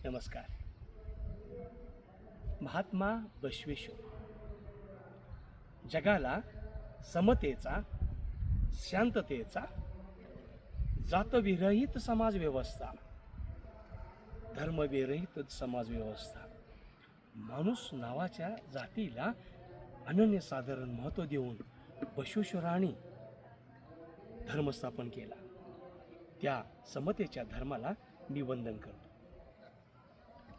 नमस्कार. महात्मा बसवेश्वर जगाला समतेचा, शांततेचा, जातविरहित समाजव्यवस्था, धर्मविरहित समाजव्यवस्था, माणूस नावाच्या जातीला अनन्यसाधारण महत्त्व देऊन बसवेश्वरांनी धर्म स्थापन केला. त्या समतेच्या धर्माला मी वंदन करतो.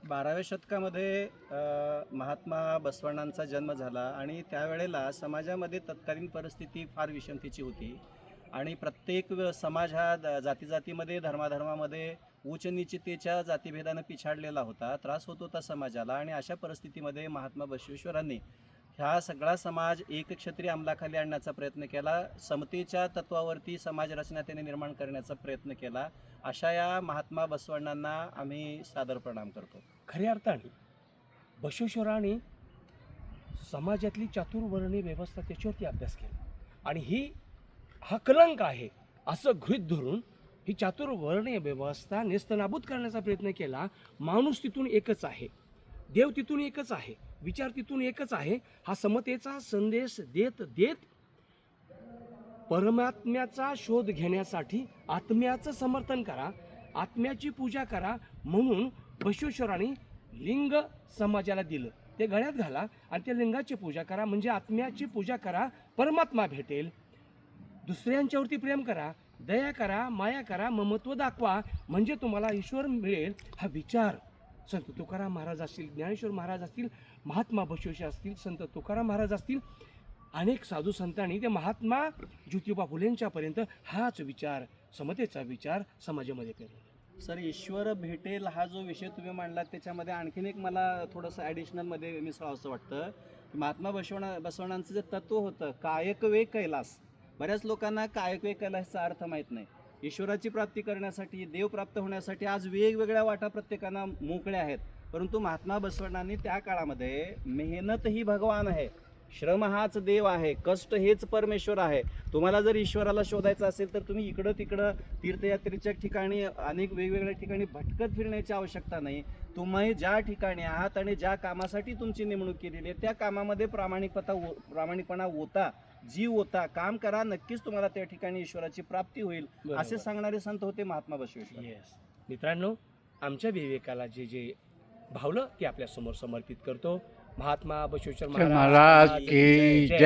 12व्या शतकामध्ये महात्मा बसवण्णांचा जन्म झाला आणि त्यावेळेला समाजामध्ये तत्कालीन परिस्थिती फार विषमतेची होती आणि प्रत्येक समाज हा जातीजातीमध्ये धर्माधर्मामध्ये उच्च नीचतेच्या जातीभेदानं पिछाडलेला होता, त्रास होत होता समाजाला. आणि अशा परिस्थितीमध्ये महात्मा बसवेश्वरांनी हा सगळा समाज एकक्षत्रिय अंमलाखाली आणण्याचा प्रयत्न केला. समतेच्या तत्वावरती समाज रचना त्याने निर्माण करण्याचा प्रयत्न केला. अशा या महात्मा बसवण्णांना आम्ही सादर प्रणाम करतो. खऱ्या अर्थाने बसवेश्वरांनी समाजातली चातुर्वर्णीय व्यवस्था त्याच्यावरती अभ्यास केला आणि हा कलंक आहे असं गृहीत धरून ही चातुर्वर्णीय व्यवस्था नेस्तनाबूत करण्याचा प्रयत्न केला. माणूस तिथून एकच आहे, देव तिथून एकच आहे, विचार तिथून एकच आहे. हा समतेचा संदेश देत देत परमात्म्याचा शोध घेण्यासाठी आत्म्याचं समर्थन करा, आत्म्याची पूजा करा म्हणून बसवेश्वरांनी लिंग समाजाला दिलं. ते गळ्यात घाला आणि त्या लिंगाची पूजा करा, म्हणजे आत्म्याची पूजा करा, परमात्मा भेटेल. दुसऱ्यांच्यावरती प्रेम करा, दया करा, माया करा, ममत्व दाखवा, म्हणजे तुम्हाला ईश्वर मिळेल. हा विचार संत तुकाराम महाराज असतील, ज्ञानेश्वर महाराज असतील, महात्मा बसवेश्वर असतील, संत तुकाराम महाराज असतील, अनेक साधू संतांनी ते महात्मा ज्योतिबा फुलेंच्यापर्यंत हाच विचार, समतेचा विचार समाजामध्ये पेरला. सर, ईश्वर भेटेल हा जो विषय तुम्ही मांडला त्याच्यामध्ये आणखीन एक मला थोडंसं ॲडिशनलमध्ये मिसळावं असं वाटतं की महात्मा बसवण्णांचं जे तत्व होतं कायक वे कैलास, बऱ्याच लोकांना कायक वे कैलासचा अर्थ माहीत नाही. ईश्वराची प्राप्ती करण्यासाठी, देव प्राप्त होण्यासाठी आज वेगवेगळ्या वाटा प्रत्येकांना मोकळ्या आहेत, परंतु महात्मा बसवण्णांनी त्या काळामध्ये मेहनत ही भगवान आहे, श्रम हाच देव आहे, कष्ट हेच परमेश्वर आहे. तुम्हाला जर ईश्वराला शोधायचं असेल तर तुम्ही इकडं तिकडं तीर्थयात्रेच्या ठिकाणी अनेक वेगवेगळ्या ठिकाणी भटकत फिरण्याची आवश्यकता नाही. तुम्ही ज्या ठिकाणी आहात आणि ज्या कामासाठी तुमची नेमणूक केलेली आहे त्या कामामध्ये प्रामाणिकपणा होता, जीव होता, काम करा, नक्कीच तुम्हाला त्या ठिकाणी ईश्वराची प्राप्ती होईल, असे सांगणारे संत होते महात्मा बसवेश्वर. येस मित्रांनो, आमच्या विवेकाला जे जे भावलं ते आपल्या समोर समर्पित करतो. महात्मा बसवेश्वर महाराज की जय.